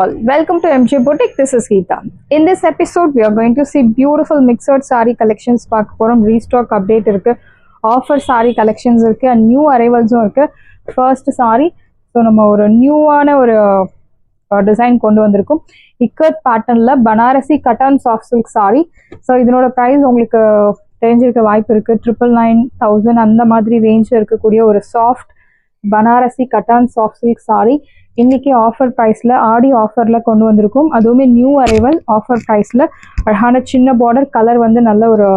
all, welcome to MJ Boutique. This is Geeta. In this episode, we are going to see beautiful mixed saree collections. Restock update irukku, offer saree collections irukku, and new arrivals irukku. First saree, so நம்ம ஒரு நியூவான ஒரு design கொண்டு வந்திருக்கோம். இக்கட் பேட்டர்ன்ல பனாரசி கட்டன் soft silk sari. So இதனோட price உங்களுக்கு தெரிஞ்சிருக்க வாய்ப்பு இருக்கு. 999,000 அந்த மாதிரி ரேஞ்சில் இருக்கக்கூடிய ஒரு சாஃப்ட் பனாரசி கட்டன் சாஃப்ட் சில்க் சாரி இன்னைக்கு ஆஃபர் ப்ரைஸில் ஆடி ஆஃபரில் கொண்டு வந்திருக்கும். அதுவுமே நியூ அரைவல் ஆஃபர் ப்ரைஸில் அழகான சின்ன பார்டர் கலர் வந்து நல்ல ஒரு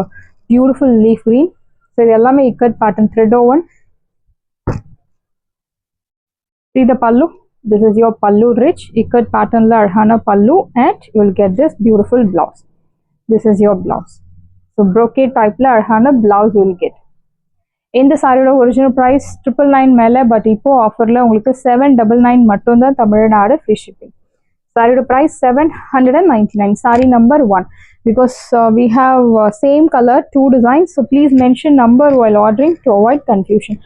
பியூட்டிஃபுல் லீஃப் க்ரீன். ஸோ இது எல்லாமே ikat pattern thread woven. See the pallu. This is your pallu rich ikat pattern la arhana pallu, and you will get this beautiful blouse. This is your blouse. So brocade type la arhana blouse you will get. In the saree original price 999 mele, but ipo offer la ungalku 799 mattum da Tamil Nadu free shipping. Saree price 799. Saree number 1, because we have same color 2 designs, so please mention number while ordering to avoid confusion.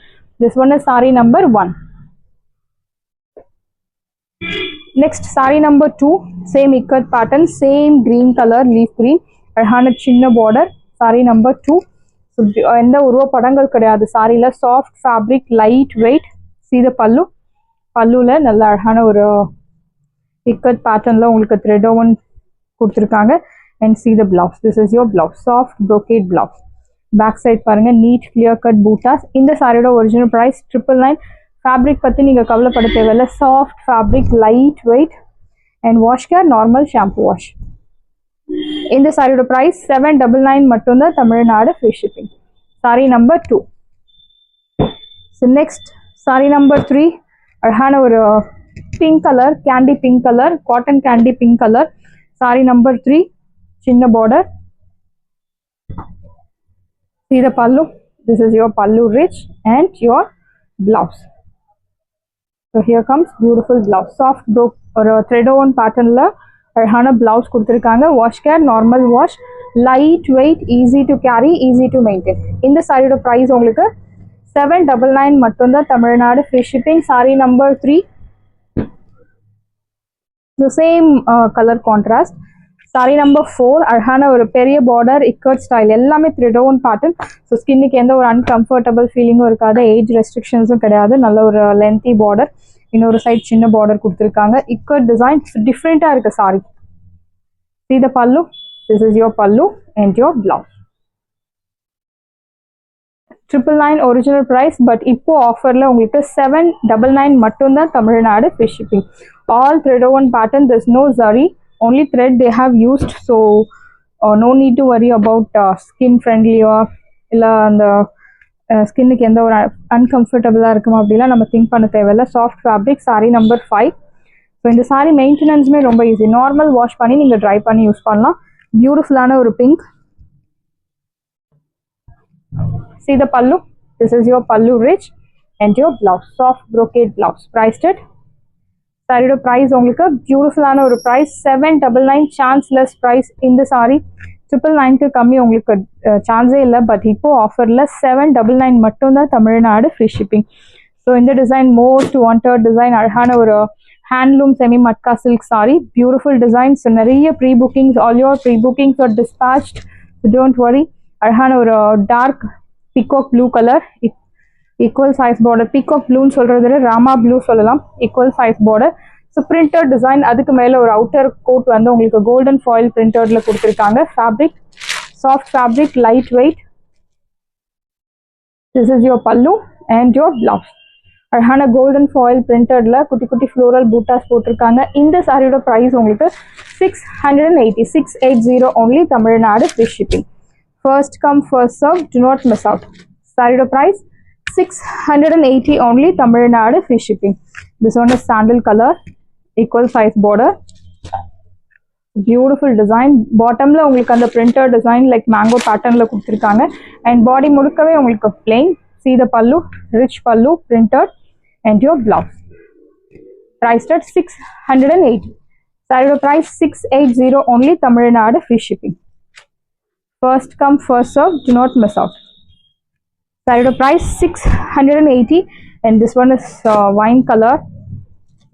This one is saree number 1. Next saree number 2, same ikat pattern, same green color leaf green, arhana chinna border. Saree number 2. So எந்த உருவ படங்கள் கிடையாது சாரியில், soft fabric, light wait. See the பல்லு. பல்லுல நல்ல அழகான ஒரு இக்கட் பேட்டர்னில் உங்களுக்கு த்ரெட் ஓவன் கொடுத்துருக்காங்க. And see the blouse. This is your blouse, soft brocade blouse. Back side பாருங்க, நீட் கிளியர் கட் பூட்டாஸ். இந்த சாரியோட ஒரிஜினல் ப்ரைஸ் 999. ஃபேப்ரிக் பற்றி நீங்கள் கவலைப்பட தேவையில்லை. Soft fabric, light wait, and wash care normal shampoo wash. இந்த சாரியோட ப்ரைஸ் 799 மட்டும்தான், Tamil Nadu free shipping. Sorry number 2. So next sorry number 3, அழகான ஒரு pink colour, candy pink colour, cotton candy pink colour. Sorry number 3, சின்ன border. See the pallu. This is your pallu rich and your blouse. So here comes beautiful blouse, soft broke or thread on pattern la அழகான blouse கொடுத்துருக்காங்க. Wash care normal wash, light weight, easy to carry, easy to maintain. இந்த சாரியோட price உங்களுக்கு 799 மட்டும்தான், Tamil Nadu free shipping. Sorry number 3, same colour contrast. Sorry number 4, அழகான ஒரு பெரிய border, ikat style, எல்லாமே த்ரெட் ஓன் பேட்டர்ன். ஸோ ஸ்கின்னுக்கு எந்த ஒரு அன்கம்ஃபர்டபுள் ஃபீலிங்கும் இருக்காது, ஏஜ் ரெஸ்ட்ரிக்ஷன்ஸும் கிடையாது. நல்ல ஒரு லென்த்தி பார்டர், இன்னொரு சைட் சின்ன பார்டர் கொடுத்துருக்காங்க. இக்கட் டிசைன் டிஃப்ரெண்ட்டாக இருக்குது sorry. See the pallu. This is your pallu and your blouse. 999 original price, but இப்போ ஆஃபரில் உங்களுக்கு 799 மட்டும்தான், Tamil Nadu free shipping. All thread woven pattern, there's no zari, only thread they have used, so no need to worry about skin friendly இல்லை அந்த ஸ்கின்னுக்கு எந்த ஒரு அன்கம்ஃபர்டபுளாக இருக்குமா அப்படிலாம் நம்ம திங்க் பண்ண தேவையில்லை. Soft fabric. Sorry number 5. So இந்த சாரி மெயின்டெனன்ஸுமே ரொம்ப ஈஸி, நார்மல் வாஷ் பண்ணி நீங்கள் ட்ரை பண்ணி யூஸ் பண்ணலாம். பியூட்டிஃபுல்லான ஒரு pink. See the pallu. This is your pallu rich and your blouse, soft brocade blouse. Priced at சாரியோட ப்ரைஸ் உங்களுக்கு பியூட்டிஃபுல்லான ஒரு ப்ரைஸ் 799. Chanceless price. இந்த சாரி 999க்கு கம்மி உங்களுக்கு சான்ஸே இல்லை, பட் இப்போ ஆஃபரில் 799 மட்டும்தான், தமிழ்நாடு ஃப்ரீ ஷிப்பிங். ஸோ இந்த டிசைன் மோஸ்ட் வாண்டட் டிசைன், அழகான ஒரு handloom semi matka silk sari, beautiful designs. நிறைய pre bookings, all your pre bookings are dispatched, don't worry. அழகான ஒரு dark peacock blue colour, equal size border. Peacock ப்ளூன்னு சொல்கிறது ராமா ப்ளூ சொல்லலாம். Equal size border. So printed design, அதுக்கு மேலே ஒரு அவுட்டர் கோட் வந்து உங்களுக்கு கோல்டன் ஃபாயில் பிரிண்டடில் கொடுத்துருக்காங்க. Fabric soft fabric, light wait. This is your பல்லு அண்ட் யோர் பிளவுஸ். அழகான கோல்டன் ஃபாயில் பிரிண்டடில் குட்டி குட்டி ஃப்ளோரல் பூட்டாஸ் போட்டிருக்காங்க. இந்த சாரியோட ப்ரைஸ் உங்களுக்கு 680, 680 only, Tamil Nadu free shipping. First come first serve, do not miss out. சாரியோட price 680 only, Tamil Nadu free shipping. This one is sandal color, equal size border, beautiful design. Bottomல உங்களுக்கு அந்த printer design like mango patternல கொடுத்திருக்காங்க. And body முழுக்கவே உங்களுக்கு plain. See the pallu, rich pallu, printed, and your blouse. Priced at 680. Saree price 680 only, Tamil Nadu free shipping. First come first serve, do not miss out. Saree price 680, and this one is wine color,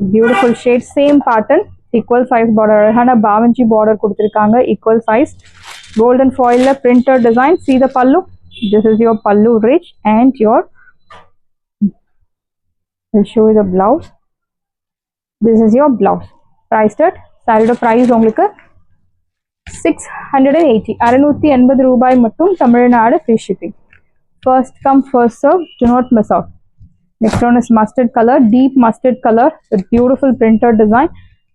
beautiful shade, same pattern, equal size border. அழகான பாவஞ்சி border கொடுத்திருக்காங்க, equal size. Golden foil printed design. See the pallu. This is your pallu rich and your. I'll show you the blouse. This is your blouse. Priced at saree price உங்களுக்கு 680 680 ரூபாய் மட்டும், Tamil Nadu free shipping. First come first serve, do not miss out. Next one is mustard color, deep mustard color with beautiful printed design.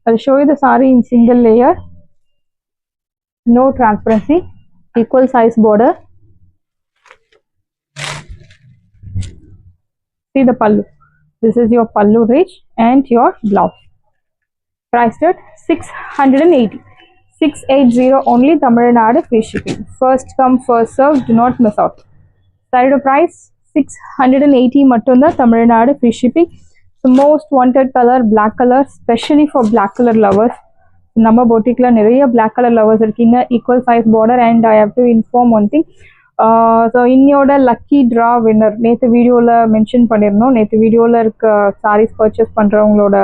I'll show you the saree in single layer. No transparency, equal size border. See the pallu. This is your pallu rich and your blouse. Priced at 680. 680 only, Tamil Nadu free shipping. First come first serve, do not miss out. Saree price 680 mattum da, Tamil Nadu free shipping. The most wanted color black color, especially for black color lovers. நம்ம boutique la neriya black color lovers irkeenga, equal size border. And I have to inform one thing. So இன்னோட lucky draw winner நேற்று வீடியோவில் mention பண்ணியிருந்தோம். நேற்று வீடியோவில் இருக்க saris purchase பண்ணுறவங்களோட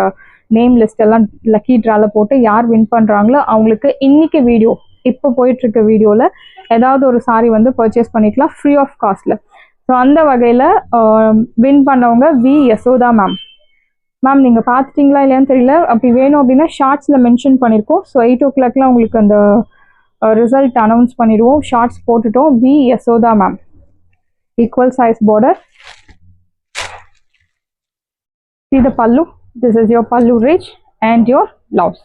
name list எல்லாம் lucky ட்ராவில் போட்டு யார் வின் பண்ணுறாங்களோ அவங்களுக்கு இன்னைக்கு வீடியோ, இப்போ போயிட்டுருக்க வீடியோவில் ஏதாவது ஒரு சாரீ வந்து பர்ச்சேஸ் பண்ணிக்கலாம் ஃப்ரீ ஆஃப் காஸ்ட்டில். ஸோ அந்த வகையில் வின் பண்ணவங்க வி யசோதா மேம். மேம் நீங்கள் பார்த்துட்டிங்களா இல்லையான்னு தெரியல. அப்படி வேணும் அப்படின்னா ஷார்ட்ஸில் மென்ஷன் பண்ணியிருக்கோம். ஸோ 8 o'clock உங்களுக்கு அந்த ரிசல்ட் அனௌன்ஸ் பண்ணிடுவோம். ஷார்ட்ஸ் போட்டுட்டோம். We Yashoda ma'am. Equal size border. See the pallu. This is your pallu rich and your blouse.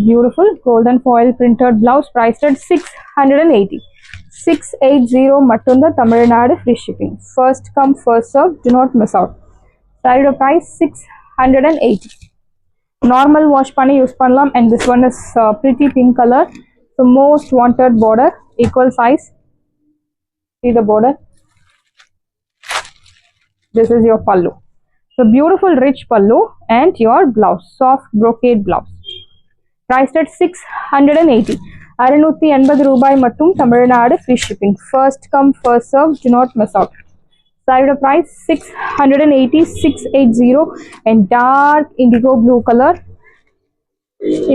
Beautiful golden foil printed blouse, priced at 680. 680 mattum da, Tamil Nadu free shipping. First come first serve, do not miss out. Saree price 680. Normal wash panni use pannalam. And this one is pretty pink color. So most wanted border, equal size. See the border. This is your pallu. So beautiful rich pallu and your blouse, soft brocade blouse. Priced at 680. 680 ரூபாய் மட்டும், Tamil Nadu free shipping. First come first serve, do not miss out. Saree price 680. 680 and dark indigo blue color.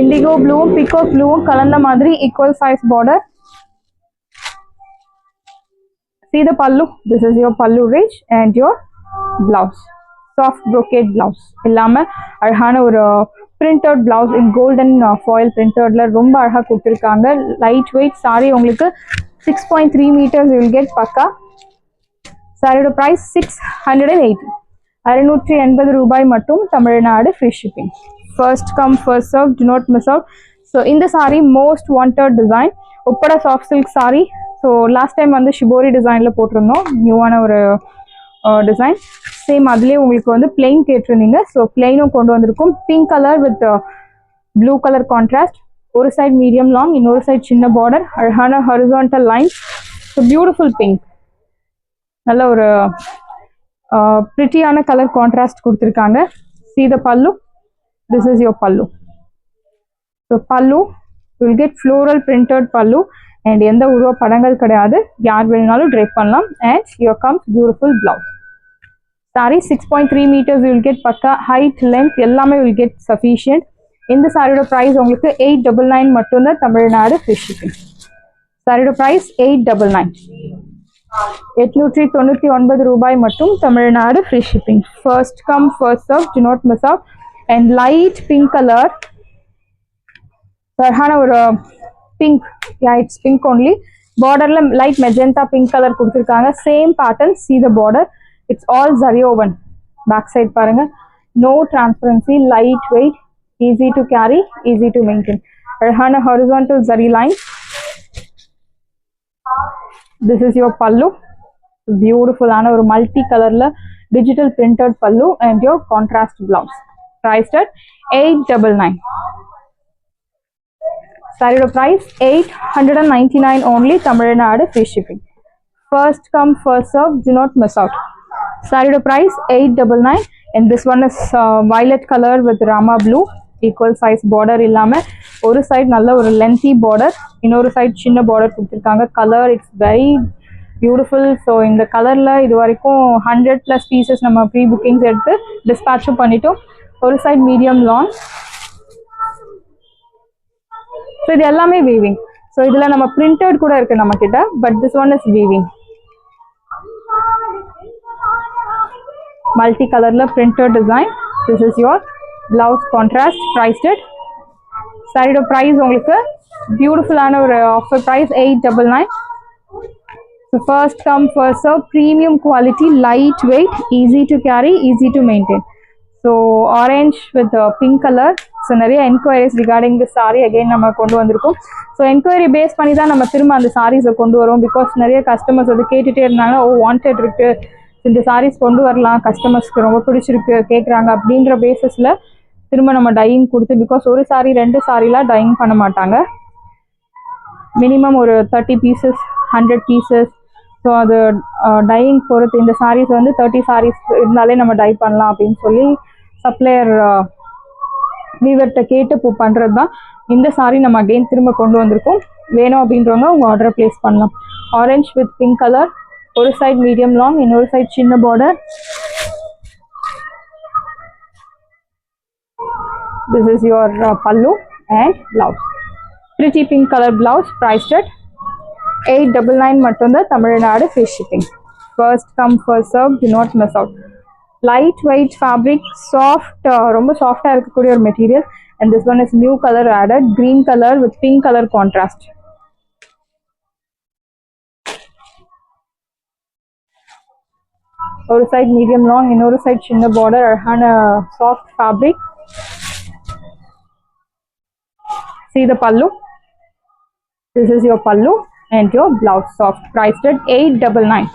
Indigo blue, peacock blue கலந்த மாதிரி, equal size border. See the pallu. This is your pallu rich and your blouse. Soft brocade blouse. எல்லாமே அழகான ஒரு printed blouse in golden foil printed ரொம்ப அழகா கொடுத்திருக்காங்க. Light weight saree உங்களுக்கு 6.3 meters you will get பக்கா. saree price 680. 680 ரூபாய் மட்டும், Tamil Nadu free shipping. First come first serve, do not miss out. So இந்த saree most wanted design, உப்பட soft silk saree. So last time வந்து shibori designல போட்டிருந்தோம், நியூவான ஒரு design. Same அதுலேயே உங்களுக்கு வந்து பிளெயின் கேட்டிருந்தீங்க. ஸோ பிளெயினும் கொண்டு வந்திருக்கும். Pink colour with blue colour contrast. ஒரு சைட் மீடியம் லாங், இன்னொரு சைட் சின்ன பார்டர், அழகான horizontal line. So beautiful pink, நல்ல ஒரு ப்ரிட்டியான கலர் கான்ட்ராஸ்ட் கொடுத்துருக்காங்க. See the pallu. This is your pallu. So pallu you will get floral printed pallu and எந்த உருவ படங்கள் கிடையாது, யார் வேணுனாலும் ட்ரேப் பண்ணலாம். And here comes beautiful blouse. Saree 6.3 meters you will get பக்கா. height length எல்லாமே will get sufficient. இந்த சாரியோட price உங்களுக்கு 899 மட்டும் தான், தமிழ்நாடு free shipping. சாரியோட price 899. 899 ரூபாய் மட்டும், Tamil Nadu free shipping. First come first serve, do not miss out. And light pink color, அழகான ஒரு pink, yeah it's pink only. borderல light magenta pink color கொடுத்திருக்காங்க. same pattern. See the border, it's all zari woven. back side பாருங்க, no transparency, light weight, easy to carry, easy to maintain. அழகான horizontal zari line. This is your pallu. Beautiful ஆன ஒரு multi colorல digital printed pallu and your contrast blouse. Priced at 899. Saree price 899 only, Tamil Nadu free shipping. First come first serve, do not miss out. Saree price 899 and this one is violet color with Rama blue. Equal size border இல்லாம ஒரு side நல்ல ஒரு lengthy border, இன்னொரு side சின்ன border கொடுத்திருக்காங்க. Color it's very beautiful. So இந்த கலர்ல இது வரைக்கும் 100+ pieces நம்ம ப்ரீ புக்கிங்ஸ் எடுத்து டிஸ்பேட்சும் பண்ணிட்டோம். ஒரு side medium long, ஸோ இது எல்லாமே வீவிங். ஸோ இதில் நம்ம பிரிண்டட் கூட இருக்கு நம்ம கிட்ட, but this one is weaving. Multi கலர்ல printed design. This is your blouse contrast. priced it. சாரியோட ப்ரைஸ் உங்களுக்கு பியூட்டிஃபுல்லான ஒரு offer price 899. So first come first serve, premium quality, lightweight, easy to carry, easy to maintain. So orange with pink color. So நிறைய enquiries regarding the saree again நம்ம கொண்டு வந்திருக்கோம். So enquiry base பண்ணி தான் நம்ம திரும்ப அந்த சாரீஸை கொண்டு வரோம். பிகாஸ் நிறைய கஸ்டமர்ஸ் வந்து கேட்டுகிட்டே இருந்தாங்க, வாண்டட் இருக்கு, இந்த சாரீஸ் கொண்டு வரலாம், கஸ்டமர்ஸ்க்கு ரொம்ப பிடிச்சிருக்கு கேட்குறாங்க அப்படின்ற பேசிஸில் திரும்ப நம்ம டையிங் கொடுத்து, பிகாஸ் ஒரு சாரீ 2 சாரீலாம் டையிங் பண்ண மாட்டாங்க, மினிமம் ஒரு 30 பீசஸ் 100 பீசஸ். ஸோ அது டையிங் பொறுத்து இந்த சாரீஸ் வந்து 30 சாரீஸ் இருந்தாலே நம்ம டை பண்ணலாம் அப்படின்னு சொல்லி சப்ளையர் வீவர்கிட்ட கேட்டு பண்ணுறது தான் இந்த சாரீ நம்ம அகெயின் திரும்ப கொண்டு வந்திருக்கோம். வேணும் அப்படின்றவங்க உங்கள் ஆர்டரை ப்ளேஸ் பண்ணலாம். ஆரஞ்ச் வித் பிங்க் கலர், ஒரு சைட் மீடியம் லாங், இன்னொரு சைட் சின்ன border. This is your pallu and blouse. Pretty pink color blouse, priced at 899 mattumda, Tamil Nadu free shipping. First come first serve, do not miss out. Lightweight fabric, soft, romba soft ah irukkudiya or material, and this one is new color added, green color with pink color contrast. ஒரு side medium long, இன்னொரு side சின்ன border, அழகான soft fabric. See the pallu. This is your pallu and your blouse, soft, priced at 899.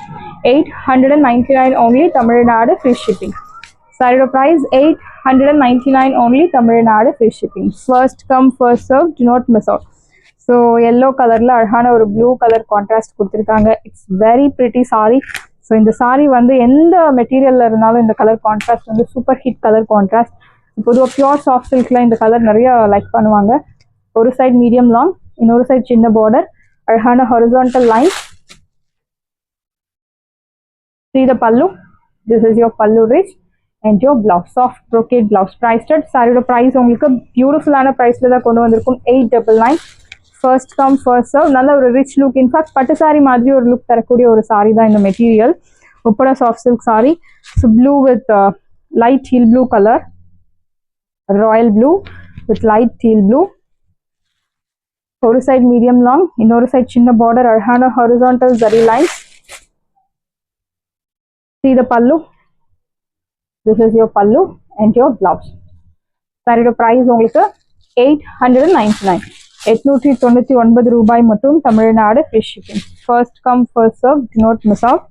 899 only, Tamil Nadu free shipping. Saree price 899 only, Tamil Nadu free shipping. First come first serve, do not miss out. So yellow colorல அழகான ஒரு blue color contrast கொடுத்திருக்காங்க. It's very pretty saree. So இந்த சாரீ வந்து எந்த மெட்டீரியலில் இருந்தாலும் இந்த colour contrast வந்து சூப்பர் ஹிட் கலர் கான்ட்ராஸ்ட். பொதுவாக பியூர் சாஃப்ட் சில்க்லாம் இந்த கலர் நிறைய லைக் பண்ணுவாங்க. ஒரு சைட் மீடியம் லாங், இன்னொரு சைட் சின்ன பார்டர், அழகான horizontal line. See the pallu. This is your pallu rich and your blouse, soft brocade blouse, priced at சாரியோட price உங்களுக்கு பியூட்டிஃபுல்லான ப்ரைஸில் தான் கொண்டு வந்திருக்கும். 899. First come first serve. நல்ல ஒரு ரிச் லுக், இன்ஃபேக்ட் பட்டு சாரி மாதிரி ஒரு லுக் தரக்கூடிய ஒரு சாரி தான் இந்த material. Uppada soft silk sari. So blue with light teal blue colour, royal blue with light teal blue. ஒரு சைட் மீடியம் லாங், இன்னொரு சைட் சின்ன பார்டர், அழகான horizontal zari lines. See the pallu. This is your pallu and your blouse. சாரியோட price உங்களுக்கு 899. 899 ரூபாய் மட்டும், Tamil Nadu free shipping. First come first serve, do not miss out.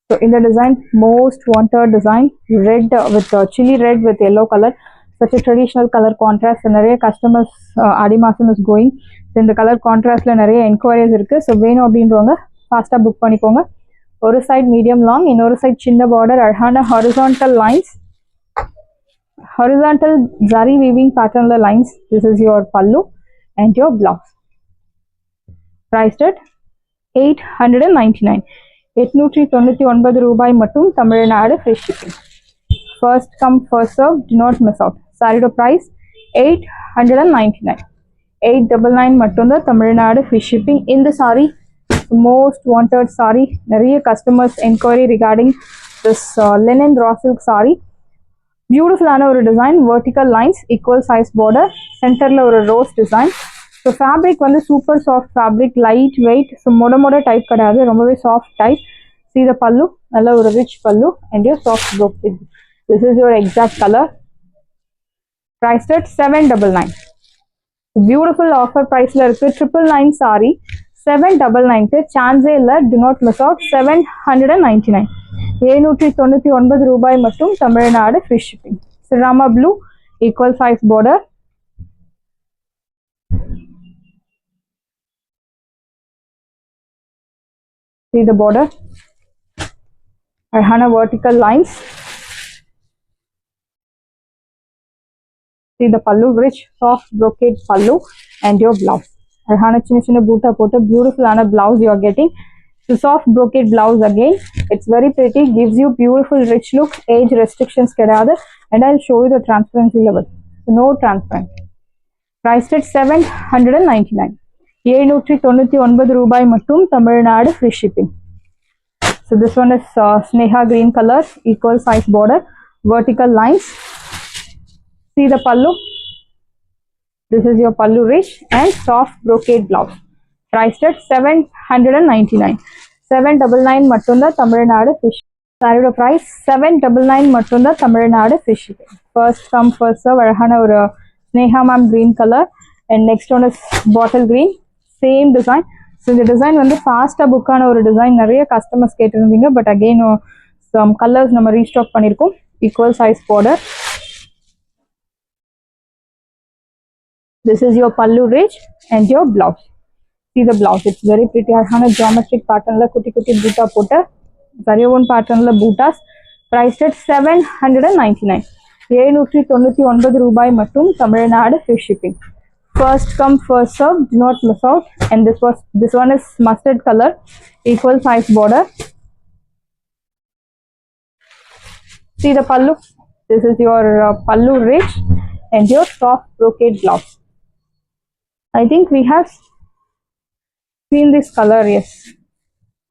So இந்த design most wanted design, red with chilli red with yellow color, such a traditional color contrast. நிறைய customers ஆடி மாசம் is going. இந்த colour கான்ட்ராஸ்ட்ல நிறைய enquiries இருக்கு. So வேணும் அப்படின்றவங்க ஃபாஸ்டா book பண்ணிக்கோங்க. ஒரு சைட் மீடியம் லாங், இன்னொரு சைட் சின்ன பார்டர், அழகான horizontal lines, horizontal zari weaving pattern lines. This is your pallu and your blouse, priced at 899. 899 ரூபாய் மட்டும், Tamil Nadu free shipping. First come first serve, do not miss out. சாரியோட price 899. 899 மட்டும் தான், Tamil Nadu free shipping. இந்த sorry most wanted saree. நிறைய customers enquiry regarding this linen raw silk saree. பியூட்டிஃபுல்லான ஒரு design, vertical lines, equal size border, சென்டர்ல ஒரு rose design. So fabric வந்து super soft fabric, light weight. So மொட டைப் கிடையாது, ரொம்பவே soft type. See the pallu, நல்ல ஒரு ரிச் பல்லு and your soft brocade. This is your exact color, priced at 799. Beautiful offer ப்ரைஸ்ல இருக்கு. 999 சாரி 799க்கு சான்ஸே இல்லை. do not miss out. 799. 799 ரூபாய் மட்டும், Tamil Nadu free shipping. Rama blue, equal size border. See the border, அழகான vertical lines. See the pallu, rich soft brocade pallu and your blouse. அழகான சின்ன சின்ன பூட்டா போட்டு பியூட்டிஃபுல்லான blouse you are getting. So soft brocade blouse again. It's very pretty, gives you beautiful rich look. Age restrictions கிடையாது. And I'll show you the transparency level. So no transparent. priced at 799. 799 ரூபாய் மட்டும் Tamil Nadu free shipping. So this one is Sneha green color, equal size border, vertical lines. See the pallu. This is your pallu rich and soft brocade blouse. Priced at 799. 799 மட்டும்தான் Tamil Nadu free shipping. Saree price 799 மட்டும்தான் Tamil Nadu free shipping. First come first serve அழகான ஒரு Sneha ma'am green color and next one is bottle green, same design. So இந்த design வந்து ஃபாஸ்ட்டாக புக்கான ஒரு design, நிறைய customers கேட்டிருந்தீங்க. பட் அகெயின் சம் கலர்ஸ் நம்ம ரீஸ்டாக் பண்ணியிருக்கோம். Equal size border. This is your pallu rich and your blouse. See the blouse, it's very pretty. அழகான geometric patternல குட்டி குட்டி பூட்டா போட்ட ஜரியோன் patternல பூட்டாஸ். Priced at 799. 799 ரூபாய் மட்டும் Tamil Nadu free shipping. First come first serve, do not miss out. And this one is mustard color, equal size border. See the pallu. This is your pallu rich and your soft brocade blouse. I think we have seen this color, yes.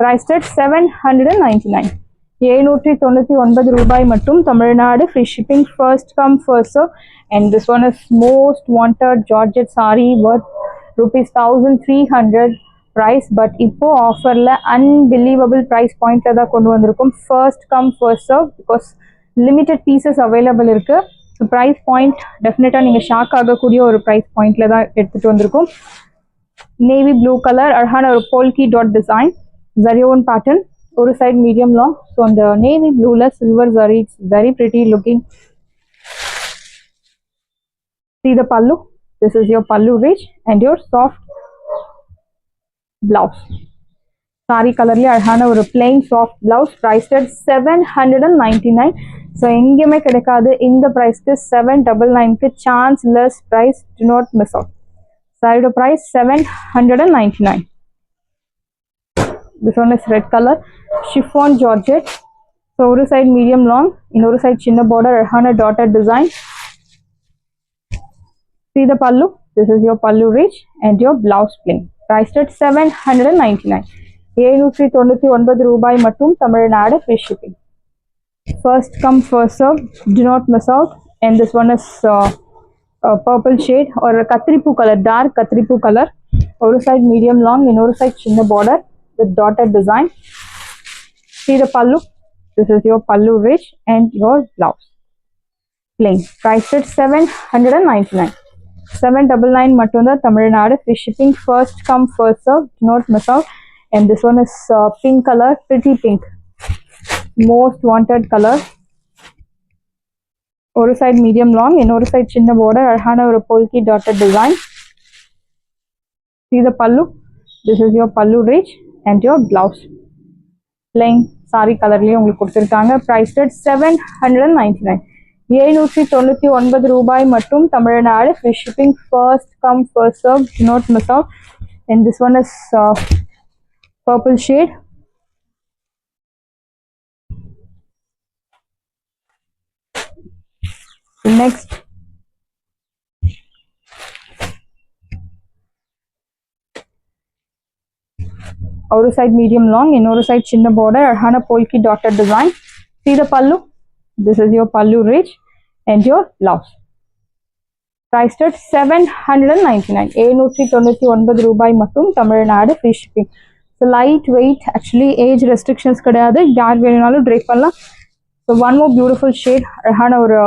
Priced at 799. 799 ரூபாய் மட்டும் Tamil Nadu free shipping. First come first serve. And this one is most wanted Georgette saree worth rupees 1300 price. But இப்போ ஆஃபர்ல unbelievable price pointல தான் கொண்டு வந்திருக்கும். First come first serve because limited pieces available இருக்கு. So price point டெஃபினட்டா நீங்க shock ஆகக்கூடிய ஒரு price pointல தான் எடுத்துட்டு வந்திருக்கும். Navy blue color, அழகான ஒரு polki dot design, zarion pattern, ஒரு side medium long. So on the navy blue la silver zari, it's very pretty looking. See the pallu. This is your pallu rich and your soft blouse. Saree color le அழகான ஒரு plain soft blouse. Priced at 799. So எங்கேயுமே கிடைக்காது இந்த priceக்கு 799க்கு chance less price. Do not miss out. Saree price 799. This one is red color, chiffon georgette. So ஒரு side medium long, இன்னொரு side சின்ன border, அழகான dotted design. See the pallu. This is your pallu rich and your blouse plain. Priced at 799. 799 ரூபாய் மட்டும் Tamil Nadu free shipping. First come first serve, do not miss out. And this one is purple shade or katripu color, dark katripu color. ஒரு side medium long, இன்னொரு side சின்ன border with dotted design. See the pallu. This is your pallu rich and your blouse plain. Priced at 799. 799 மட்டும்தான் Tamil Nadu free shipping. First come first serve, do not miss out. And this one is pink color, pretty pink, most wanted color. ஒரு side medium long, இன்னொரு side சின்ன border, அழகான ஒரு polki dotted design. See the pallu. This is your pallu rich and your blouse plain. Saree colorலயே உங்களுக்கு கொடுத்திருக்காங்க. Priced at 799. 799 ரூபாய் மட்டும் Tamil Nadu free shipping. First come first serve, do not miss out. And this one is purple shade. Next ஒரு side medium long, இன்னொரு side சின்ன border, அழகான polki dotted design. See the pallu. This is your pallu rich and your blouse. Priced at 799. 799 ரூபாய் மட்டும் Tamil Nadu free shipping. So light weight, actually age restrictions கிடையாது, யார் வேணும்னாலும் drape பண்ணலாம். So one more beautiful shade, அழகான ஒரு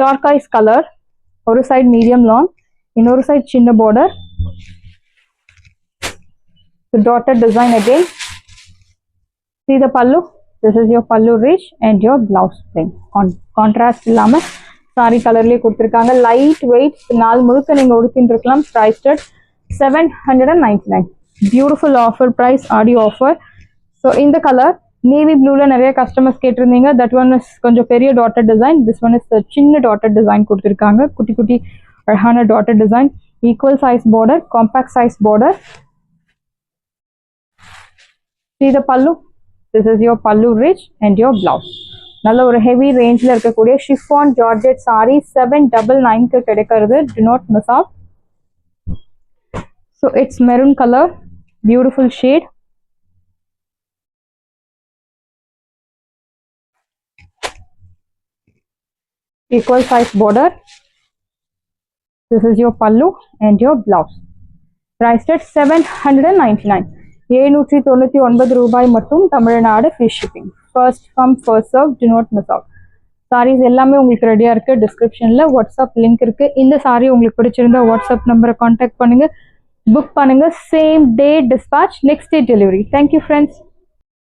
turquoise color, ஒரு side medium long, இன்னொரு side சின்ன border. The dotted design again. See the pallu. This is your pallu rich and your blouse plain. Contrast இல்லாம saree colorலயே கொடுத்திருக்காங்க. Light weight, நாள் முழுக்க நீங்க உடுத்திட்டு இருக்கலாம். Priced at 799. Beautiful offer price, audio offer. So in the color navy blue la நிறைய customers கேட்டிருந்தீங்க. That one is கொஞ்சம் பெரிய dotted design. This one is the சின்ன dotted design கொடுத்திருக்காங்க. குட்டி குட்டி அழகான dotted design. Equal size border, compact size border. See the pallu. This is your pallu rich and your blouse நல்ல ஒரு ஹெவி ரேஞ்சில் இருக்கக்கூடிய ஷிஃபான் ஜார்ஜெட் சாரி 799 கிடைக்கிறது. Do not miss off. So it's maroon colour, beautiful shade. Equal size border. This is your pallu and your blouse. Priced at 799. 799 ரூபாய் மட்டும். Tamil Nadu free shipping. First come first serve. Do not miss out. Saris எல்லாமே உங்களுக்கு ரெடியாக இருக்குது. டிஸ்கிரிப்ஷனில் WhatsApp link இருக்குது. இந்த சாரீ உங்களுக்கு பிடிச்சிருந்தா வாட்ஸ்அப் நம்பரை கான்டாக்ட் பண்ணுங்கள், புக் பண்ணுங்கள். Same day dispatch, next day delivery. Thank you friends.